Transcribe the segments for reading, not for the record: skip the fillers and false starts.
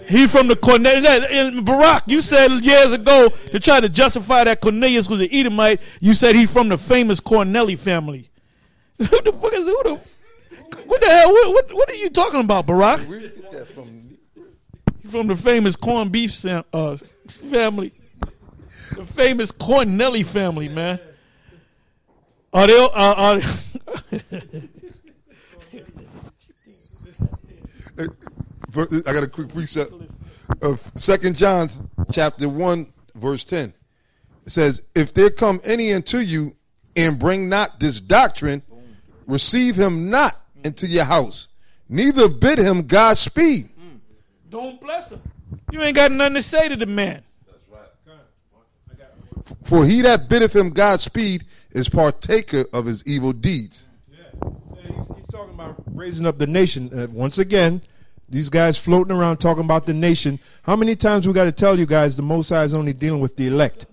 He from the Cornelius. Barack, you said years ago to try to justify that Cornelius was an Edomite, you said he from the famous Corneli family. Who the fuck is what the hell? What are you talking about, Barack? Where did you get that from? From the famous corned beef family. The famous Corneli family, man. Are they? I got a quick precept of 2 John chapter 1, verse 10. It says, if there come any unto you and bring not this doctrine, receive him not into your house, neither bid him Godspeed. Don't bless him. You ain't got nothing to say to the man. That's right. For he that biddeth him Godspeed is partaker of his evil deeds. Yeah. He's talking about raising up the nation. Once again, these guys floating around talking about the nation. How many times we got to tell you guys the Most High is only dealing with the elect?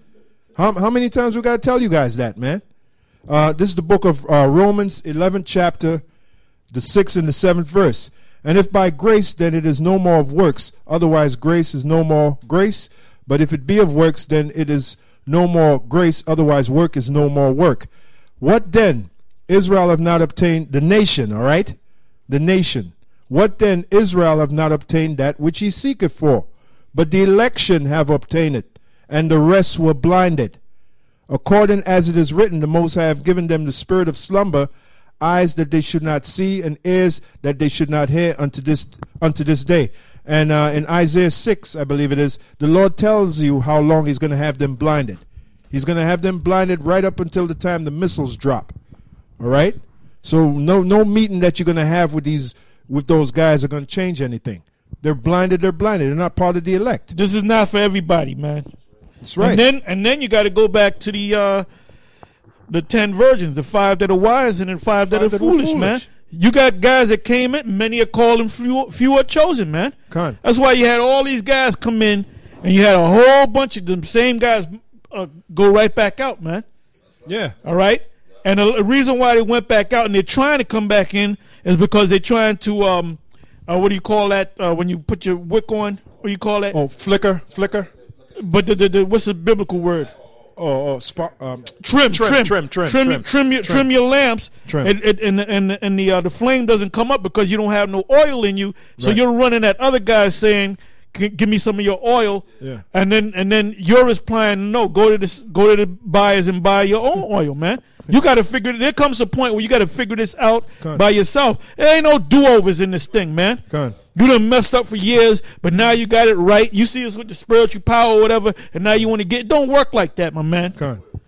How many times we got to tell you guys that, man? This is the book of Romans, 11th chapter, the 6th and the 7th verse. And if by grace, then it is no more of works. Otherwise, grace is no more grace. But if it be of works, then it is no more grace. Otherwise, work is no more work. What then? Israel have not obtained the nation, all right? The nation. What then? Israel have not obtained that which he seeketh for. But the election have obtained it, and the rest were blinded. According as it is written, the Most High have given them the spirit of slumber, eyes that they should not see, and ears that they should not hear unto this day. And in Isaiah 6, I believe it is, the Lord tells you how long he's going to have them blinded. He's going to have them blinded right up until the time the missiles drop. All right? So no meeting that you're going to have with those guys are going to change anything. They're blinded. They're not part of the elect. This is not for everybody, man. That's right. And then you got to go back to the 10 virgins, the 5 that are wise and the 5 that are foolish, man. You got guys that came in, many are called and few are chosen, man. That's why you had all these guys come in, and you had a whole bunch of them same guys go right back out, man. Yeah. All right? And the reason why they went back out and they're trying to come back in is because they're trying to, what do you call that when you put your wick on? What do you call that? Oh, flicker. But what's the biblical word? Trim your lamps, and the flame doesn't come up because you don't have no oil in you. So you're running at other guys saying, "Give me some of your oil," and then you're replying, "No, go to the buyers and buy your own oil, man." You got to figure. There comes a point where you got to figure this out by yourself. There ain't no do-overs in this thing, man. You done messed up for years, but now you got it right. You see us with the spiritual power or whatever, and now you want to get it. Don't work like that, my man.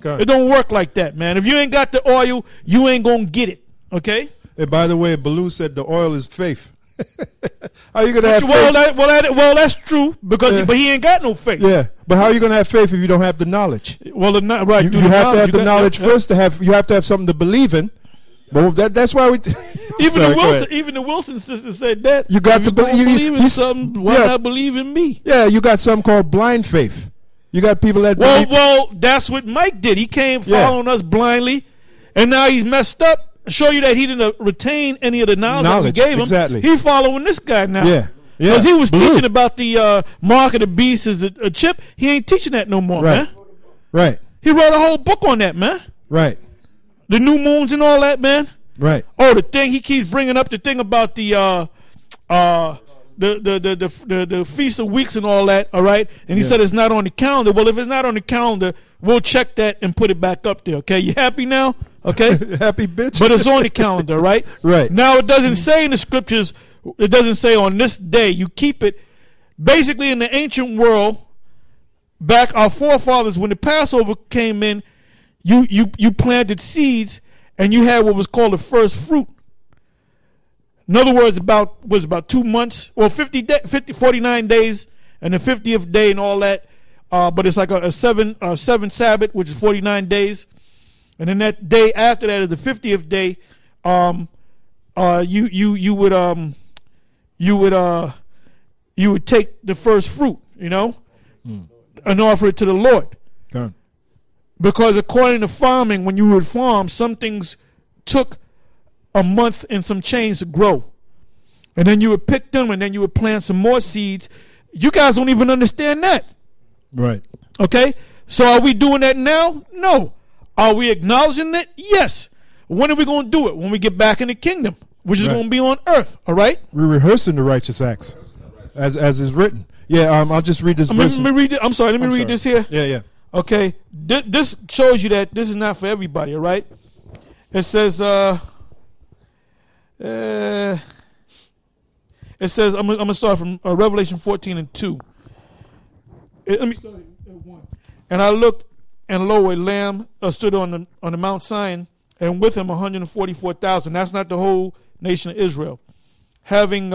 It don't work like that, man. If you ain't got the oil, you ain't going to get it, okay? And by the way, Baloo said the oil is faith. How you going to have faith? Well, that's true, because but he ain't got no faith. Yeah, but how are you going to have faith if you don't have the knowledge? Well, right. You have to have the knowledge first to have. You have to have something to believe in. But that's why we. Even the Wilson sisters said that. You got to believe in something. Why not believe in me? Yeah, you got something called blind faith. You got people that. Well, that's what Mike did. He came following us blindly, and now he's messed up. Show you that he didn't retain any of the knowledge that we gave him. Exactly. He's following this guy now. Yeah. Because he was teaching about the mark of the beast as a chip. He ain't teaching that no more, man. Right. He wrote a whole book on that, man. Right. The new moons and all that, man. Right. Oh, the thing he keeps bringing up, the thing about the Feast of Weeks and all that, all right? And he said it's not on the calendar. Well, if it's not on the calendar, we'll check that and put it back up there, okay? You happy now? Okay? Happy bitch. But it's on the calendar, right? Right. Now, it doesn't say in the scriptures, it doesn't say on this day. You keep it. Basically, in the ancient world, back our forefathers, when the Passover came in, you planted seeds, and you had what was called the first fruit. In other words, about 2 months, or 49 days, and the 50th day and all that. But it's like a seven Sabbath, which is 49 days. And then that day after that is the 50th day. You would take the first fruit, and offer it to the Lord. Okay. Because according to farming, when you would farm, some things took a month and some change to grow. And then you would pick them, and then you would plant some more seeds. You guys don't even understand that. Right. Okay? So are we doing that now? No. Are we acknowledging it? Yes. When are we going to do it? When we get back in the kingdom, which is going to be on earth. All right? We're rehearsing the righteous acts as is written. Yeah, I'll just read this verse. Let me read it. I'm sorry. Let me read this here. Yeah. Okay. This shows you that this is not for everybody, all right? It says, I'm going to start from Revelation 14:2. Let me start at 1. And I looked, and lo, a lamb stood on the Mount Zion, and with him 144,000. That's not the whole nation of Israel. Having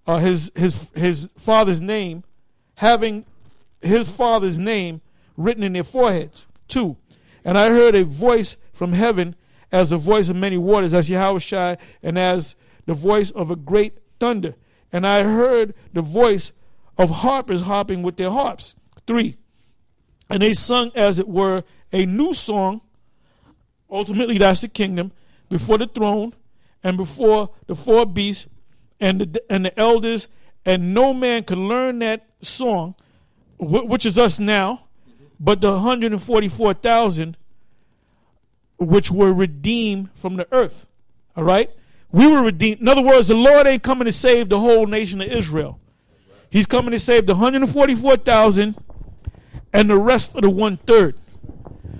his father's name, written in their foreheads. 2. And I heard a voice from heaven as the voice of many waters, as Yahushua, and as the voice of a great thunder. And I heard the voice of harpers harping with their harps. 3. And they sung, as it were, a new song. Ultimately, that's the kingdom, before the throne and before the 4 beasts and the elders. And no man could learn that song, which is us now, but the 144,000 which were redeemed from the earth. All right? We were redeemed. In other words, the Lord ain't coming to save the whole nation of Israel. He's coming to save the 144,000 and the rest of the 1/3.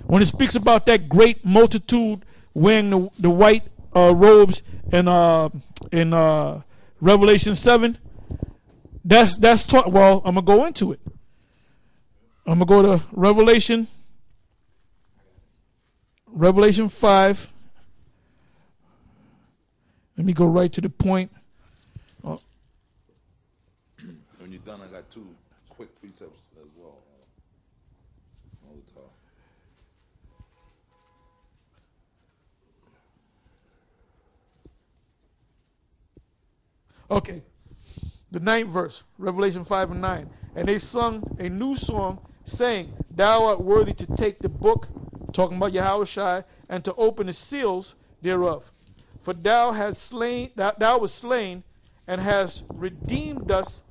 When it speaks about that great multitude wearing the white robes in Revelation 7, that's taught. Well, I'm gonna go into it. I'm gonna go to Revelation 5. Let me go right to the point. When you're done, I got 2 quick precepts as well. Okay. The 9th verse, Revelation 5:9. And they sung a new song, saying, Thou art worthy to take the book, talking about Yahushua, and to open the seals thereof. For thou wast slain, and hast redeemed us.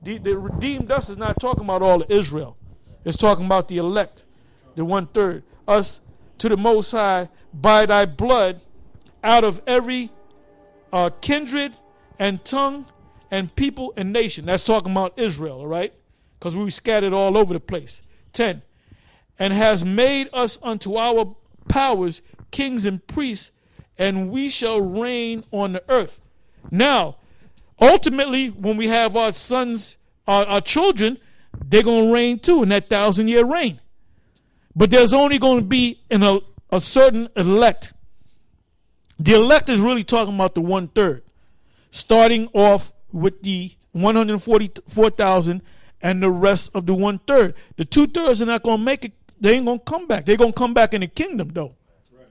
The redeemed us is not talking about all of Israel. It's talking about the elect, the 1/3. Us to the Most High by thy blood, out of every kindred and tongue and people and nation. That's talking about Israel, all right? Because we scattered all over the place. 10. And has made us unto our powers kings and priests, and we shall reign on the earth. Now, ultimately, when we have our sons, our children, they're going to reign too in that 1,000-year reign. But there's only going to be a certain elect. The elect is really talking about the 1/3, starting off with the 144,000 and the rest of the 1/3. The 2/3 are not going to make it. They ain't going to come back. They're going to come back in the kingdom, though. Right.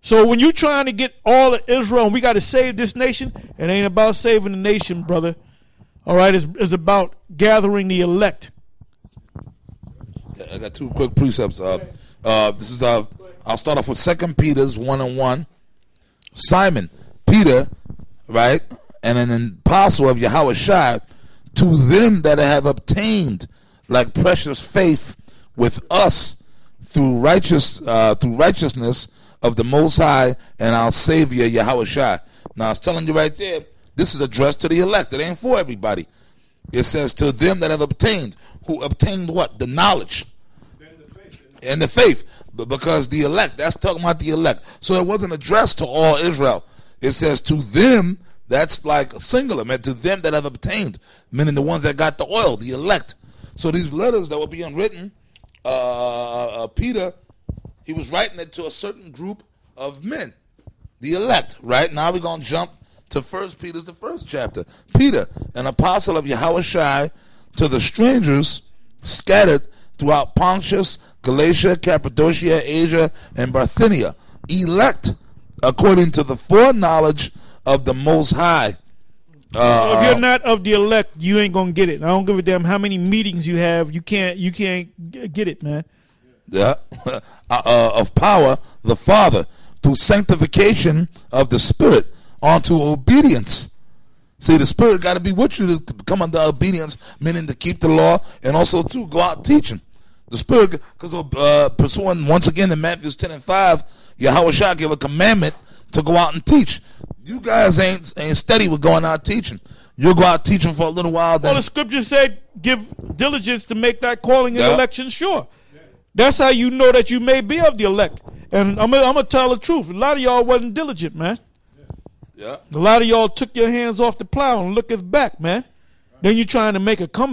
So when you're trying to get all of Israel and we got to save this nation, it ain't about saving the nation, brother. All right, it's about gathering the elect. I got 2 quick precepts. This is I'll start off with 2 Peter's 1:1. Simon Peter, right, and an apostle of Yahushua, to them that have obtained like precious faith with us through righteousness of the Most High and our Savior Yahushua. Now, I was telling you right there, this is addressed to the elect. It ain't for everybody. It says to them that have obtained. Who obtained what? The knowledge. And the faith. But because the elect, that's talking about the elect. So it wasn't addressed to all Israel. It says to them, that's like singular, man, to them that have obtained, meaning the ones that got the oil, the elect. So these letters that were being written, Peter, he was writing it to a certain group of men, the elect, right? Now we're going to jump to 1 Peter's, the 1st chapter. Peter, an apostle of Yahushua, to the strangers scattered throughout Pontus, Galatia, Cappadocia, Asia, and Bithynia, elect according to the foreknowledge of the Most High. If you're not of the elect, you ain't gonna get it. I don't give a damn how many meetings you have. You can't get it, man. Yeah, of power, the Father, through sanctification of the Spirit, unto obedience, See, the Spirit got to be with you to come under obedience, meaning to keep the law, and also to go out teaching. The Spirit, because pursuing, once again, in Matthew 10 and 5, Yahweh Shah gave a commandment to go out and teach. You guys ain't steady with going out teaching. You'll go out teaching for a little while. Then, well, the scripture said, give diligence to make that calling and election sure. That's how you know that you may be of the elect. And I'm going to tell the truth. A lot of y'all wasn't diligent, man. Yeah. A lot of y'all took your hands off the plow and look us back, man. Then you're trying to make a comeback.